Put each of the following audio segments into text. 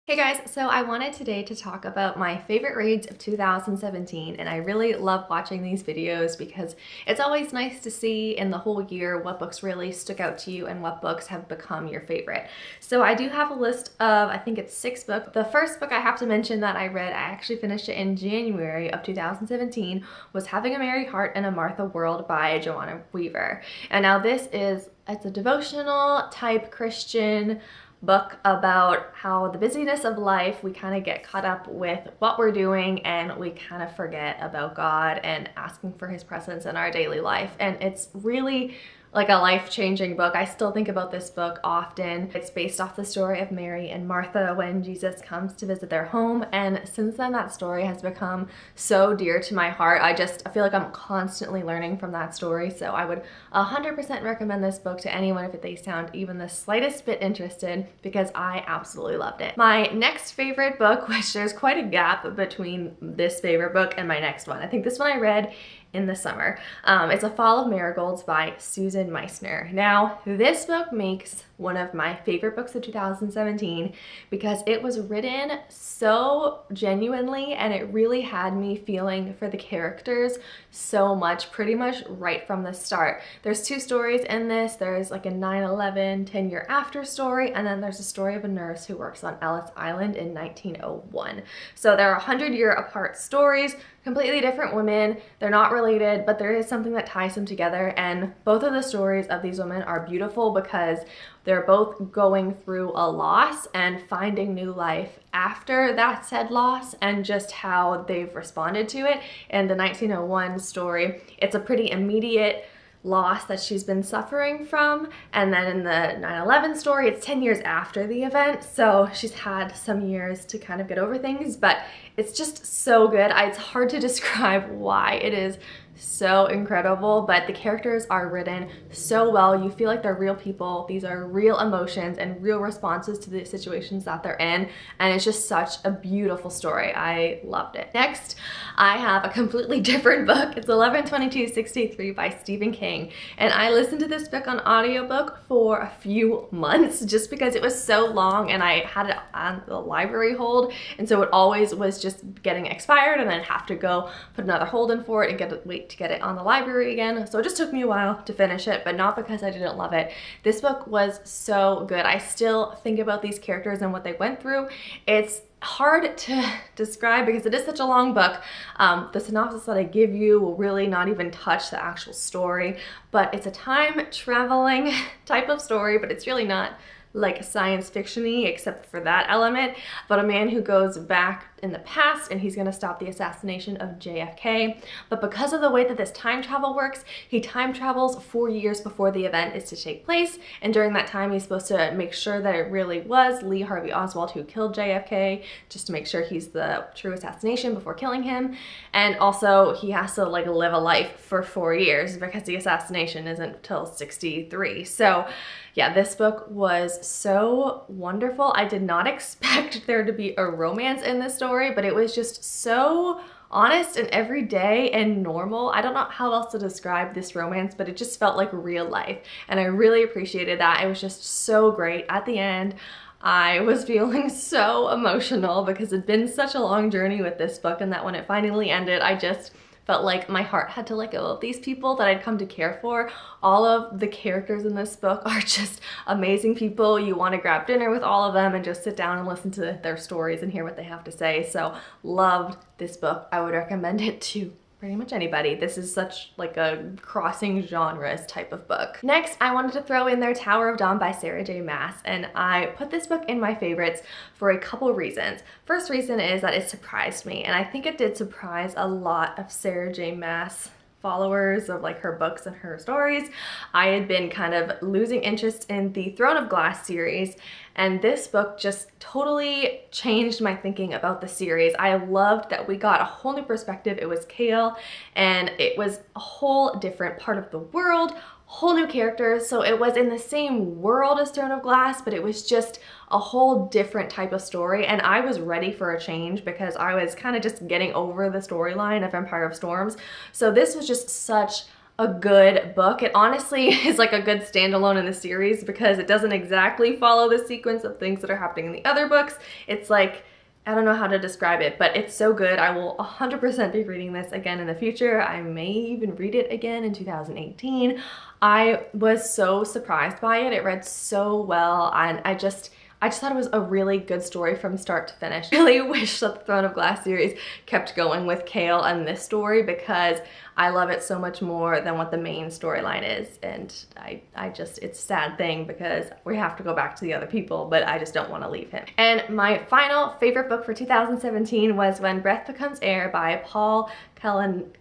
Hey guys, so I wanted today to talk about my favorite reads of 2017, and I really love watching these videos because it's always nice to see in the whole year what books really stuck out to you and what books have become your favorite. So I do have a list of, I think it's 6 books. The first book I have to mention that I read, I actually finished it in January of 2017, was Having a Mary Hart in a Martha World by Joanna Weaver. And now it's a devotional type Christian book about how the busyness of life, we kind of get caught up with what we're doing and we kind of forget about God and asking for his presence in our daily life. And it's really like a life-changing book. I still think about this book often. It's based off the story of Mary and Martha when Jesus comes to visit their home, and since then that story has become so dear to my heart. I feel like I'm constantly learning from that story, so I would 100% recommend this book to anyone if they sound even the slightest bit interested, because I absolutely loved it. My next favorite book, which there's quite a gap between this favorite book and my next one. I think this one I read in the summer. It's A Fall of Marigolds by Susan Meissner. Now, this book makes one of my favorite books of 2017 because it was written so genuinely and it really had me feeling for the characters so much, pretty much right from the start. There's 2 stories in this. There's like a 9/11 10-year after story, and then there's a story of a nurse who works on Ellis Island in 1901. So they're 100-year apart stories, completely different women. They're not related, but there is something that ties them together, and both of the stories of these women are beautiful because they're both going through a loss and finding new life after that said loss, and just how they've responded to it. In the 1901 story, it's a pretty immediate loss that she's been suffering from, and then in the 9/11 story, it's 10 years after the event, so she's had some years to kind of get over things, but it's just so good. It's hard to describe why it is so incredible, but the characters are written so well. You feel like they're real people. These are real emotions and real responses to the situations that they're in, and it's just such a beautiful story. I loved it. Next, I have a completely different book. It's 11/22/63 by Stephen King, and I listened to this book on audiobook for a few months just because it was so long and I had it on the library hold, and so it always was just getting expired and then have to go put another hold in for it and wait to get it on the library again. So it just took me a while to finish it, but not because I didn't love it. This book was so good. I still think about these characters and what they went through. It's hard to describe because it is such a long book. The synopsis that I give you will really not even touch the actual story, but it's a time traveling type of story, but it's really not like science fiction-y except for that element, but a man who goes back in the past and he's going to stop the assassination of JFK. But because of the way that this time travel works, he time travels 4 years before the event is to take place, and during that time he's supposed to make sure that it really was Lee Harvey Oswald who killed JFK, just to make sure he's the true assassination before killing him. And also he has to like live a life for 4 years because the assassination isn't till 63. So yeah, this book was so wonderful. I did not expect there to be a romance in this story, but it was just so honest and everyday and normal. I don't know how else to describe this romance, but it just felt like real life, and I really appreciated that. It was just so great. At the end, I was feeling so emotional because it'd been such a long journey with this book, and that when it finally ended, I just felt like my heart had to let go of these people that I'd come to care for. All of the characters in this book are just amazing people. You want to grab dinner with all of them and just sit down and listen to their stories and hear what they have to say. So loved this book. I would recommend it to pretty much anybody. This is such like a crossing genres type of book. Next, I wanted to throw in there Tower of Dawn by Sarah J. Maas, and I put this book in my favorites for a couple reasons. First reason is that it surprised me, and I think it did surprise a lot of Sarah J. Maas followers of like her books and her stories. I had been kind of losing interest in the Throne of Glass series, and this book just totally changed my thinking about the series. I loved that we got a whole new perspective. It was Kale, and it was a whole different part of the world, whole new characters. So it was in the same world as Throne of Glass, but it was just a whole different type of story, and I was ready for a change because I was kind of just getting over the storyline of Empire of Storms. So this was just such a good book. It honestly is like a good standalone in the series because it doesn't exactly follow the sequence of things that are happening in the other books. It's like, I don't know how to describe it, but it's so good. I will 100% be reading this again in the future. I may even read it again in 2018. I was so surprised by it. It read so well, and I just thought it was a really good story from start to finish. I really wish that the Throne of Glass series kept going with Kale and this story because I love it so much more than what the main storyline is. And I just, it's a sad thing because we have to go back to the other people, but I just don't want to leave him. And my final favorite book for 2017 was When Breath Becomes Air by Paul Kalanithi.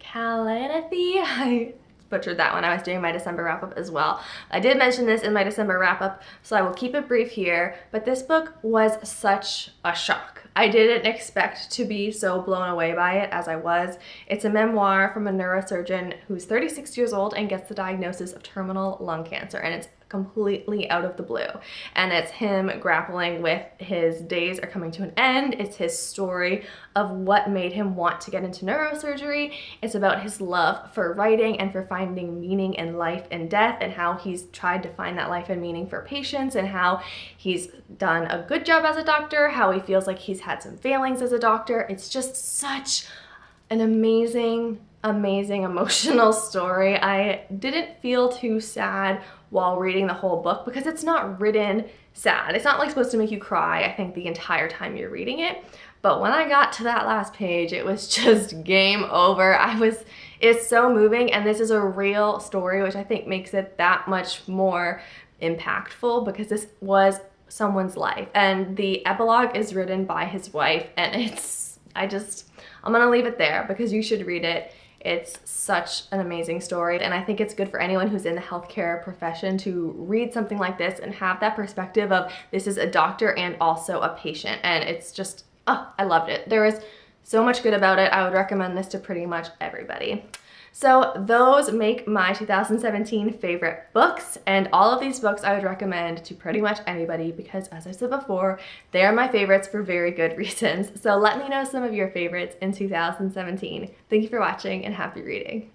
I butchered that when I was doing my December wrap-up as well. I did mention this in my December wrap-up, so I will keep it brief here, but this book was such a shock. I didn't expect to be so blown away by it as I was. It's a memoir from a neurosurgeon who's 36 years old and gets the diagnosis of terminal lung cancer, and it's completely out of the blue. And it's him grappling with his days are coming to an end. It's his story of what made him want to get into neurosurgery. It's about his love for writing and for finding meaning in life and death, and how he's tried to find that life and meaning for patients, and how he's done a good job as a doctor, how he feels like he's had some failings as a doctor. It's just such an amazing emotional story. I didn't feel too sad while reading the whole book because it's not written sad. It's not like supposed to make you cry, I think, the entire time you're reading it. But when I got to that last page, it was just game over. It's so moving, and this is a real story, which I think makes it that much more impactful because this was someone's life. And the epilogue is written by his wife, and I'm gonna leave it there because you should read it. It's such an amazing story, and I think it's good for anyone who's in the healthcare profession to read something like this and have that perspective of this is a doctor and also a patient, and it's just, oh, I loved it. There was so much good about it. I would recommend this to pretty much everybody. So those make my 2017 favorite books, and all of these books I would recommend to pretty much anybody because, as I said before, they are my favorites for very good reasons. So let me know some of your favorites in 2017. Thank you for watching, and happy reading.